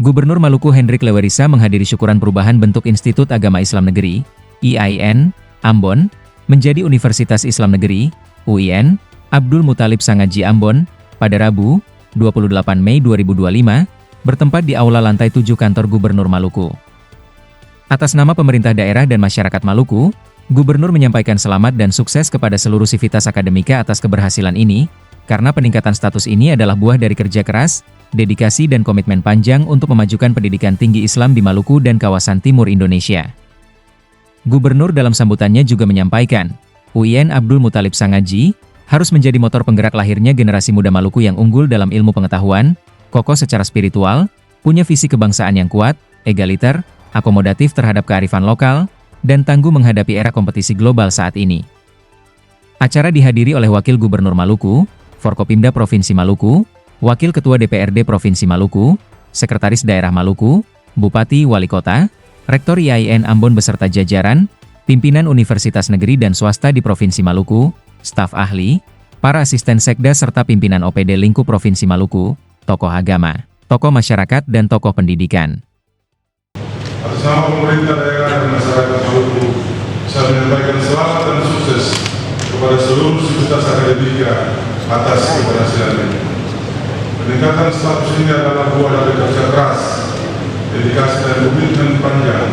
Gubernur Maluku Hendrik Lewerisa menghadiri syukuran perubahan bentuk Institut Agama Islam Negeri, IAIN, Ambon, menjadi Universitas Islam Negeri, UIN, Abdul Muthalib Sangaji Ambon, pada Rabu, 28 Mei 2025, bertempat di Aula Lantai 7 Kantor Gubernur Maluku. Atas nama pemerintah daerah dan masyarakat Maluku, Gubernur menyampaikan selamat dan sukses kepada seluruh sivitas akademika atas keberhasilan ini, karena peningkatan status ini adalah buah dari kerja keras, dedikasi dan komitmen panjang untuk memajukan pendidikan tinggi Islam di Maluku dan kawasan timur Indonesia. Gubernur dalam sambutannya juga menyampaikan, UIN Abdul Muthalib Sangaji harus menjadi motor penggerak lahirnya generasi muda Maluku yang unggul dalam ilmu pengetahuan, kokoh secara spiritual, punya visi kebangsaan yang kuat, egaliter, akomodatif terhadap kearifan lokal, dan tangguh menghadapi era kompetisi global saat ini. Acara dihadiri oleh Wakil Gubernur Maluku, Forkopimda Provinsi Maluku, Wakil Ketua DPRD Provinsi Maluku, Sekretaris Daerah Maluku, Bupati Wali Kota, Rektor IAIN Ambon beserta jajaran, pimpinan universitas negeri dan swasta di Provinsi Maluku, staf ahli, para asisten sekda serta pimpinan OPD lingkup Provinsi Maluku, tokoh agama, tokoh masyarakat dan tokoh pendidikan. Atas nama pemerintah daerah dan masyarakat Maluku, saya menyampaikan selamat dan sukses kepada seluruh sivitas akademika atas keberhasilan ini. Peningkatan status ini adalah buah dari kerja keras, dedikasi dan komitmen panjang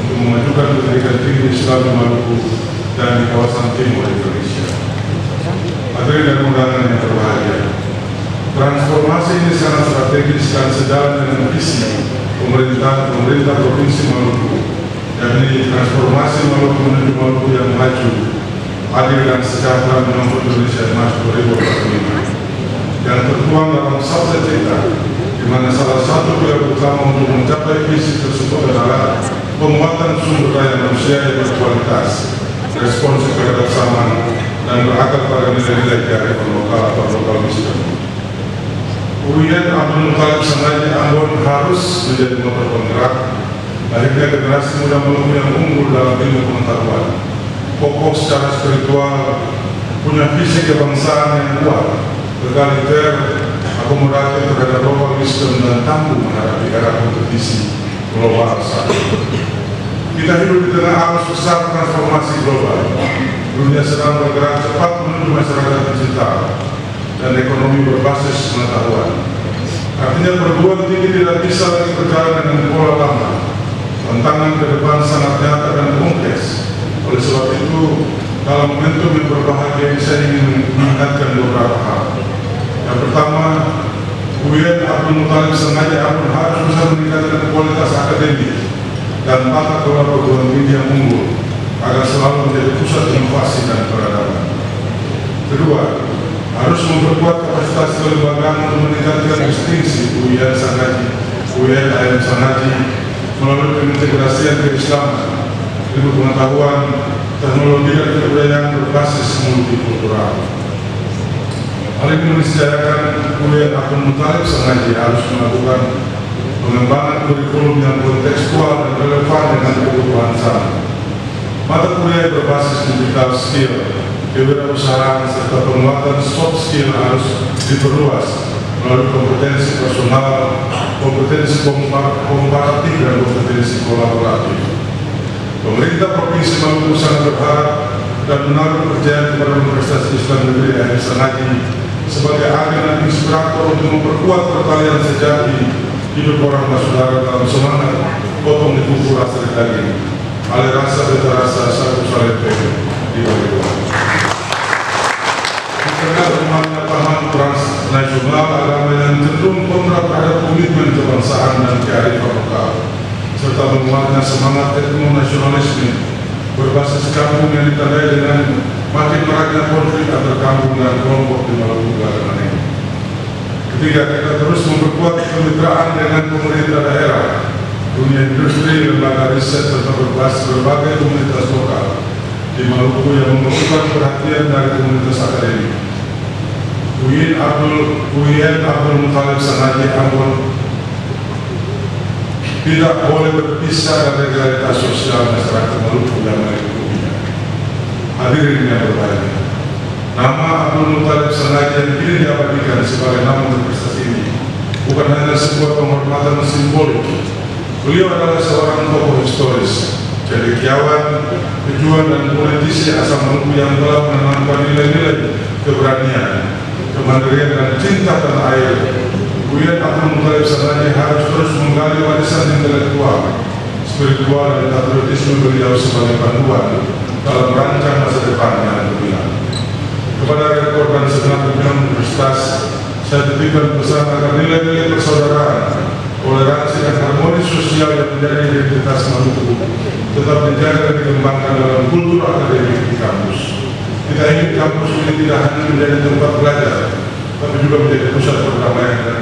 untuk memajukan pendidikan tinggi Islam di Maluku dan di kawasan timur Indonesia. Hadirin dan undangan yang berbahagia, transformasi ini sangat strategis dan sejalan dengan visi pemerintah Provinsi Maluku, yakni transformasi Maluku menuju Maluku yang maju, adil dan sejahtera menuju Indonesia Emas 2045. Yang tertuang dalam sabda kita, di mana salah satu pilar utama untuk mencapai visi tersebut adalah penguatan sumber daya manusia yang berkualitas, responsif terhadap zaman, dan berakar pada nilai-nilai kearifan lokal atau lokal wisdom. UIN Abdul Muthalib Sangaji Ambon harus menjadi motor penggerak lahirnya generasi muda Maluku yang unggul dalam ilmu pengetahuan, kokoh secara spiritual, punya visi kebangsaan yang kuat, egaliter, akomodatif terhadap lokal wisdom dan tangguh menghadapi era kompetisi global saat ini. Kita hidup di tengah arus besar transformasi global. Dunia sedang bergerak cepat menuju masyarakat digital dan ekonomi berbasis pengetahuan. Artinya perguruan tinggi tidak bisa lagi berjalan dengan pola lama. Tantangan ke depan sangat nyata dan kompleks. Oleh sebab itu, dalam momentum yang berbahagia ini saya ingin mengingatkan beberapa hal. Yang pertama, UIN Abdul Muthalib Sangaji Ambon harus bisa meningkatkan kualitas akademik dan tata kelola perguruan tinggi yang unggul agar selalu menjadi pusat inovasi dan peradaban. Kedua, harus memperkuat kapasitas kelembagaan untuk meningkatkan distingsi UIN Sangaji melalui pengintegrasian keislaman, ilmu pengetahuan, teknologi dan kebudayaan berbasis multikultural. Hal ini meniscayakan UIN Abdul Muthalib Sangaji harus melakukan pengembangan kurikulum yang kontekstual dan relevan dengan kebutuhan zaman. Mata kuliah berbasis digital skill, kewirausahaan serta penguatan soft skill harus diperluas melalui kompetensi personal, kompetensi komparatif dan kompetensi kolaboratif. Pemerintah Provinsi Maluku sangat berharap dan menaruh kepercayaan kepada Universitas Islam Negeri IAIN Sangaji sebagai agen dan inspirator untuk memperkuat pertalian sejati hidup orang bersaudara dalam semangat potong di kuku rasa di daging, alih rasa beta rasa satu salepe di bawah. Di tengah lemahnya paham transnasional agama yang cenderung kontra terhadap komitmen kebangsaan dan kearifan lokal, serta menguatnya semangat etnonasionalisme berbasis kampung yang ditandai dengan makin maraknya konflik antar kampung dan kelompok di Maluku belakangan ini. Ketiga, kita terus memperkuat kemitraan dengan pemerintah daerah, dunia industri, lembaga riset serta berbagai komunitas lokal di Maluku yang memerlukan perhatian dari komunitas akademik. UIN Abdul Muthalib Sangaji Ambon tidak boleh berpisah dari realitas sosial masyarakat Maluku yang melingkupinya. Hadirin yang berbahagia, nama Abdul Muthalib Sangaji yang kini diabadikan sebagai nama universitas ini bukan hanya sebuah penghormatan simbolik. Beliau adalah seorang tokoh historis, cendekiawan, pejuang dan politisi asal Maluku yang telah menanamkan nilai-nilai keberanian, kemandirian dan cinta tanah air. Buya Abdul Muttalib Sangaji harus terus menggali warisan intelektual, spiritual dan patriotisme beliau sebagai panduan dalam merancang masa depan yang gemilang. Kepada rektor dan segenap pimpinan universitas, saya titipkan pesan agar nilai-nilai persaudaraan, toleransi dan harmonis sosial yang menjadi identitas Maluku tetap dijaga dan dikembangkan dalam kultur akademik di kampus. Kita ingin kampus ini tidak hanya menjadi tempat belajar, tapi juga menjadi pusat perdamaian dan